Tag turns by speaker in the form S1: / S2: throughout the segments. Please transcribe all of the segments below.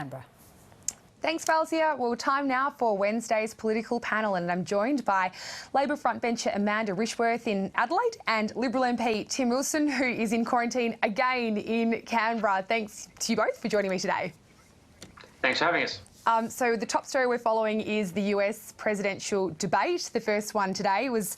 S1: Canberra.
S2: Thanks, Valzia. Well, time now for Wednesday's political panel, and I'm joined by Labor frontbencher Amanda Rishworth in Adelaide and Liberal MP Tim Wilson, who is in quarantine again in Canberra. Thanks to you both for joining me today.
S3: Thanks for having us.
S2: So the top story we're following is the US presidential debate. The first one today was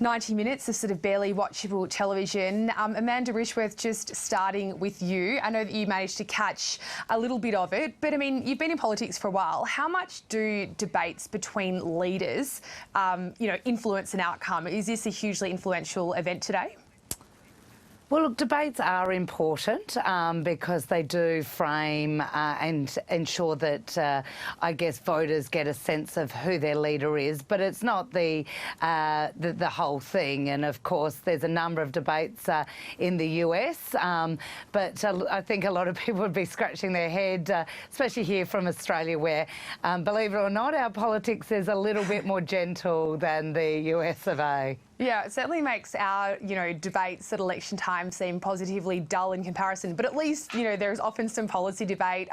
S2: 90 minutes of sort of barely watchable television. Amanda Rishworth, just starting with you. I know that you managed to catch a little bit of it, but I mean, you've been in politics for a while. How much do debates between leaders, influence an outcome? Is this a hugely influential event today?
S1: Well, look, debates are important because they do frame and ensure that, I guess, voters get a sense of who their leader is. But it's not the whole thing. And, of course, there's a number of debates in the US. But I think a lot of people would be scratching their head, especially here from Australia, where, believe it or not, our politics is a little bit more gentle than the US of A.
S2: Yeah, it certainly makes our, debates at election time seem positively dull in comparison. But at least, there's often some policy debate.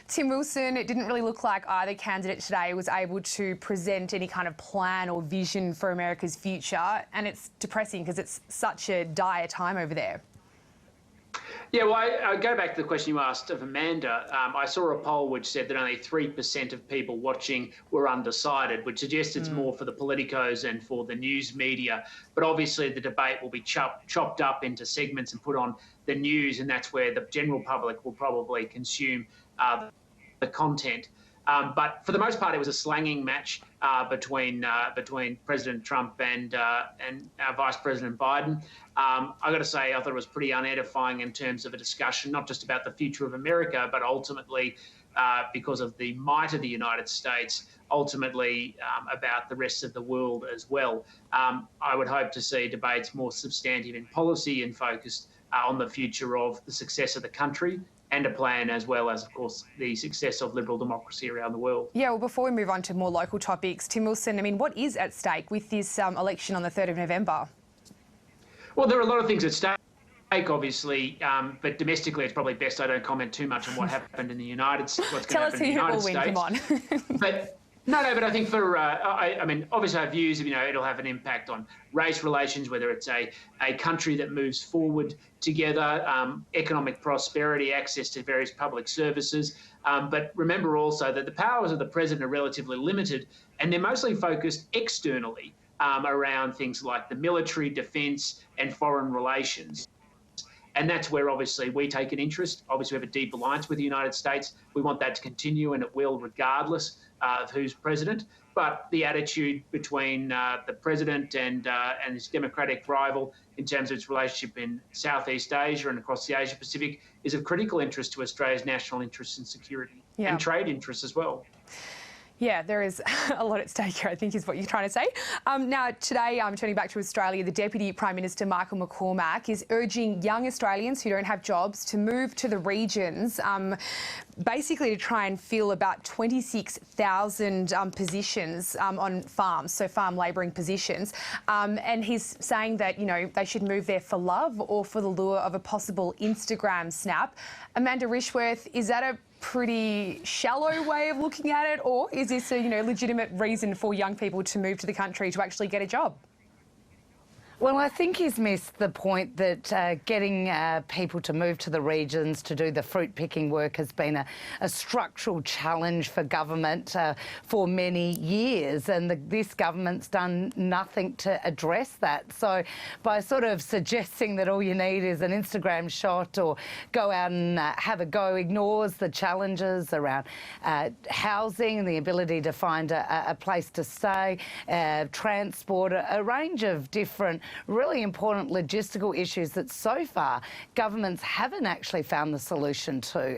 S2: Tim Wilson, it didn't really look like either candidate today was able to present any kind of plan or vision for America's future. And it's depressing because it's such a dire time over there.
S3: Yeah, well, I go back to the question you asked of Amanda. I saw a poll which said that only 3% of people watching were undecided, which suggests it's more for the politicos and for the news media. But obviously the debate will be chopped up into segments and put on the news, and that's where the general public will probably consume the content. But for the most part, it was a slanging match between President Trump and Vice President Biden. I got to say, I thought it was pretty unedifying in terms of a discussion, not just about the future of America, but ultimately, because of the might of the United States, ultimately about the rest of the world as well. I would hope to see debates more substantive in policy and focused on the future of the success of the country, and a plan as well as, of course, the success of liberal democracy around the world. Yeah,
S2: well, before we move on to more local topics, Tim Wilson, I mean, what is at stake with this election on the 3rd of November?
S3: Well, there are a lot of things at stake, obviously, but domestically it's probably best I don't comment too much on what happened in the United States, what's going to happen in the United States. Tell us who will win, come on. But I think for, I mean, obviously our views, it'll have an impact on race relations, whether it's a country that moves forward together, economic prosperity, access to various public services. But remember also that the powers of the president are relatively limited, and they're mostly focused externally around things like the military, defence and foreign relations. And that's where obviously we take an interest. Obviously we have a deep alliance with the United States. We want that to continue, and it will regardless of who's president. But the attitude between the president and his Democratic rival in terms of its relationship in Southeast Asia and across the Asia Pacific is of critical interest to Australia's national interests and security, and trade interests as well.
S2: Yeah, there is a lot at stake here, I think, is what you're trying to say. Now, today, turning back to Australia, the Deputy Prime Minister, Michael McCormack, is urging young Australians who don't have jobs to move to the regions, basically to try and fill about 26,000 positions on farms, so farm labouring positions. And he's saying that, they should move there for love or for the lure of a possible Instagram snap. Amanda Rishworth, is that a pretty shallow way of looking at it, or is this a legitimate reason for young people to move to the country to actually get a job?
S1: Well, I think he's missed the point that getting people to move to the regions to do the fruit picking work has been a structural challenge for government for many years, and this government's done nothing to address that. So by sort of suggesting that all you need is an Instagram shot or go out and have a go, ignores the challenges around housing and the ability to find a place to stay, transport, a range of different really important logistical issues that so far governments haven't actually found the solution to.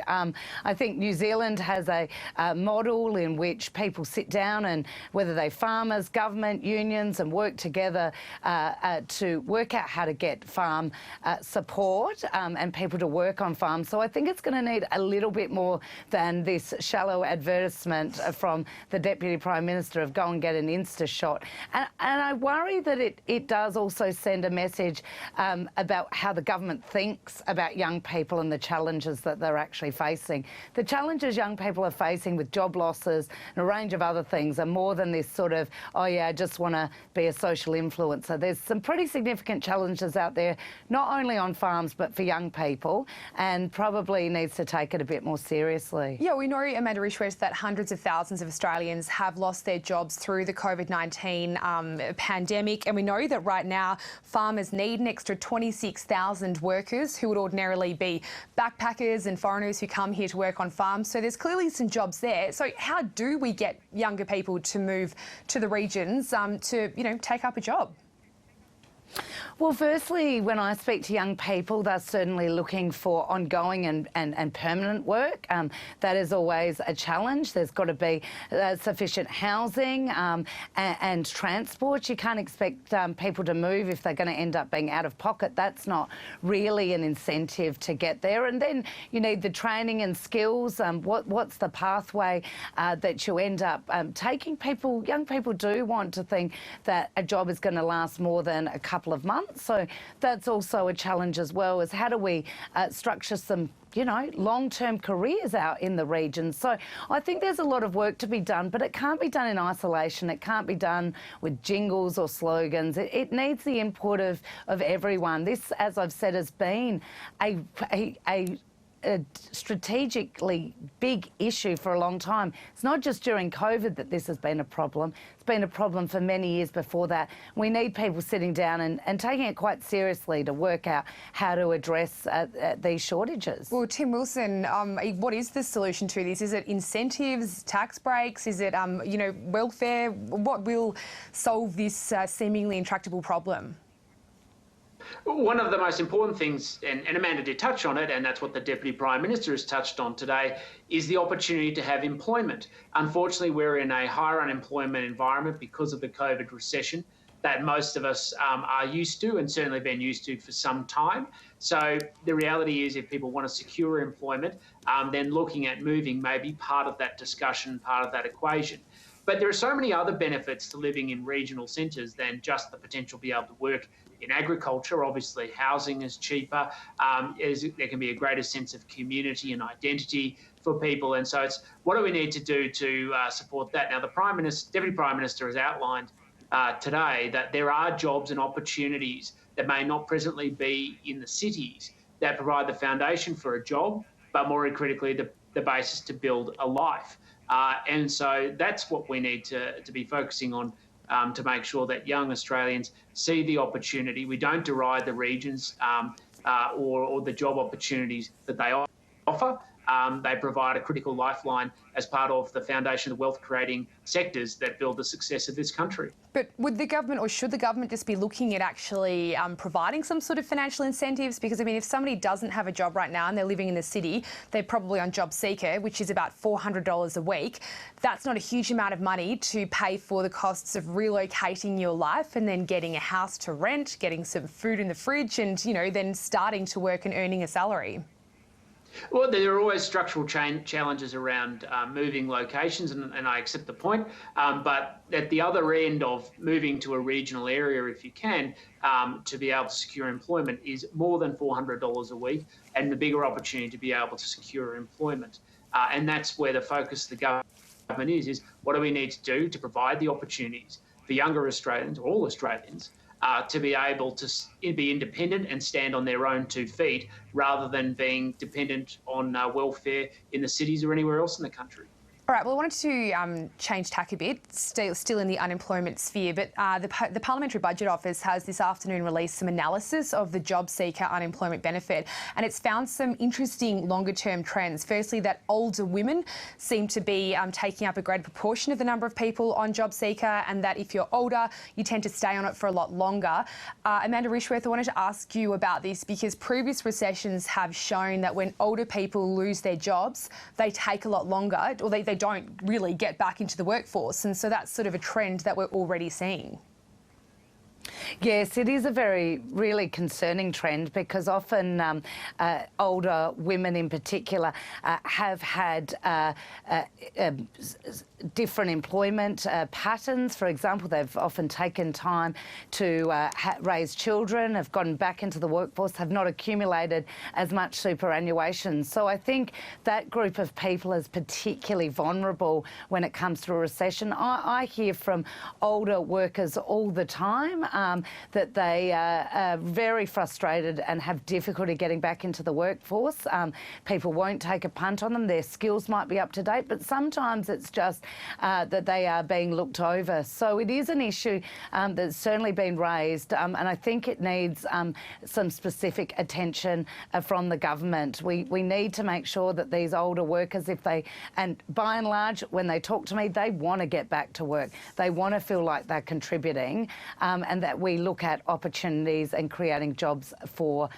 S1: I think New Zealand has a model in which people sit down and, whether they're farmers, government, unions, and work together to work out how to get farm support and people to work on farms. So I think it's going to need a little bit more than this shallow advertisement from the Deputy Prime Minister of go and get an Insta shot. And I worry that it does also also send a message about how the government thinks about young people and the challenges that they're actually facing. The challenges young people are facing with job losses and a range of other things are more than this sort of, oh yeah, I just want to be a social influencer. There's some pretty significant challenges out there, not only on farms, but for young people, and probably needs to take it a bit more seriously.
S2: Yeah, we know, Amanda Rishworth, that hundreds of thousands of Australians have lost their jobs through the COVID-19 pandemic, and we know that right now farmers need an extra 26,000 workers who would ordinarily be backpackers and foreigners who come here to work on farms. So there's clearly some jobs there. So how do we get younger people to move to the regions to, take up a job?
S1: Well, firstly, when I speak to young people, they're certainly looking for ongoing and permanent work. That is always a challenge. There's got to be sufficient housing and transport. You can't expect people to move if they're going to end up being out of pocket. That's not really an incentive to get there. And then you need the training and skills. What's the pathway that you end up taking? Young people do want to think that a job is going to last more than a couple of months. So that's also a challenge as well, is how do we structure some long-term careers out in the region. So I think there's a lot of work to be done, but it can't be done in isolation. It can't be done with jingles or slogans. It needs the input of everyone. This, as I've said, has been a strategically big issue for a long time. It's not just during COVID that this has been a problem. It's been a problem for many years before that. We need people sitting down and taking it quite seriously to work out how to address these shortages.
S2: Well, Tim Wilson, what is the solution to this? Is it incentives, tax breaks? Is it, welfare? What will solve this seemingly intractable problem?
S3: One of the most important things, and Amanda did touch on it, and that's what the Deputy Prime Minister has touched on today, is the opportunity to have employment. Unfortunately, we're in a higher unemployment environment because of the COVID recession that most of us are used to and certainly been used to for some time. So the reality is if people want to secure employment, then looking at moving may be part of that discussion, part of that equation. But there are so many other benefits to living in regional centres than just the potential to be able to work in agriculture. Obviously, housing is cheaper. There can be a greater sense of community and identity for people. And so it's what do we need to do to support that? Now, the Deputy Prime Minister has outlined today that there are jobs and opportunities that may not presently be in the cities that provide the foundation for a job, but more critically, the basis to build a life. And so that's what we need to be focusing on to make sure that young Australians see the opportunity. We don't deride the regions or the job opportunities that they offer. They provide a critical lifeline as part of the foundation of wealth-creating sectors that build the success of this country.
S2: But would the government, or should the government, just be looking at actually providing some sort of financial incentives? Because, I mean, if somebody doesn't have a job right now and they're living in the city, they're probably on Job Seeker, which is about $400 a week. That's not a huge amount of money to pay for the costs of relocating your life and then getting a house to rent, getting some food in the fridge and, then starting to work and earning a salary.
S3: Well, there are always structural challenges around moving locations, and I accept the point. But at the other end of moving to a regional area, if you can, to be able to secure employment is more than $400 a week, and the bigger opportunity to be able to secure employment. And that's where the focus of the government is what do we need to do to provide the opportunities for younger Australians, or all Australians, to be able to be independent and stand on their own 2 feet rather than being dependent on welfare in the cities or anywhere else in the country.
S2: All right, well, I wanted to change tack a bit, still in the unemployment sphere, but the Parliamentary Budget Office has this afternoon released some analysis of the Job Seeker unemployment benefit, and it's found some interesting longer-term trends. Firstly, that older women seem to be taking up a greater proportion of the number of people on Job Seeker, and that if you're older, you tend to stay on it for a lot longer. Amanda Rishworth, I wanted to ask you about this because previous recessions have shown that when older people lose their jobs, they take a lot longer, or they don't really get back into the workforce. And so that's sort of a trend that we're already seeing.
S1: Yes, it is a really concerning trend because often older women in particular have had different employment patterns. For example, they've often taken time to raise children, have gone back into the workforce, have not accumulated as much superannuation. So I think that group of people is particularly vulnerable when it comes to a recession. I hear from older workers all the time that they are very frustrated and have difficulty getting back into the workforce. People won't take a punt on them. Their skills might be up to date, but sometimes it's just that they are being looked over. So it is an issue that's certainly been raised, and I think it needs some specific attention from the government. We need to make sure that these older workers, and by and large, when they talk to me, they want to get back to work. They want to feel like they're contributing, and that we look at opportunities and creating jobs for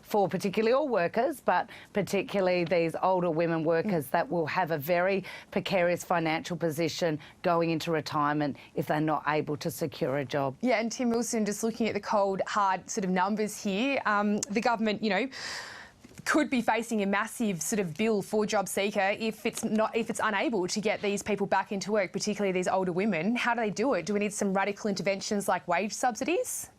S1: particularly all workers, but particularly these older women workers that will have a very precarious financial position going into retirement if they're not able to secure a job.
S2: Yeah, and Tim Wilson, just looking at the cold, hard sort of numbers here, the government, could be facing a massive sort of bill for JobSeeker if it's unable to get these people back into work, particularly these older women. How do they do it? Do we need some radical interventions like wage subsidies?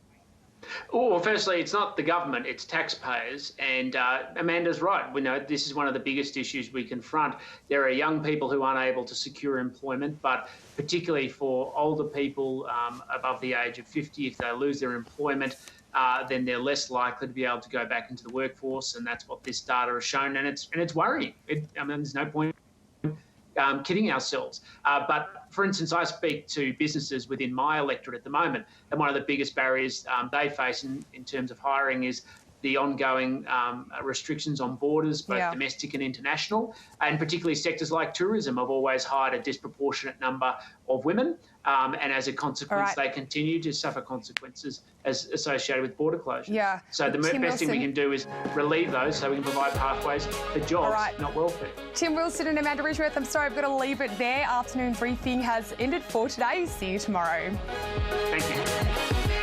S3: Oh, well, firstly, it's not the government, it's taxpayers. And Amanda's right. We know this is one of the biggest issues we confront. There are young people who aren't able to secure employment, but particularly for older people above the age of 50, if they lose their employment, then they're less likely to be able to go back into the workforce. And that's what this data has shown. And it's worrying. There's no point kidding ourselves. But for instance, I speak to businesses within my electorate at the moment, and one of the biggest barriers they face in terms of hiring is the ongoing restrictions on borders, both domestic and international, and particularly sectors like tourism have always hired a disproportionate number of women, and as a consequence, they continue to suffer consequences as associated with border closures.
S2: Yeah.
S3: So the best thing we can do is relieve those so we can provide pathways for jobs, not welfare.
S2: Tim Wilson and Amanda Rishworth, I'm sorry, I've got to leave it there. Afternoon briefing has ended for today. See you tomorrow.
S3: Thank you.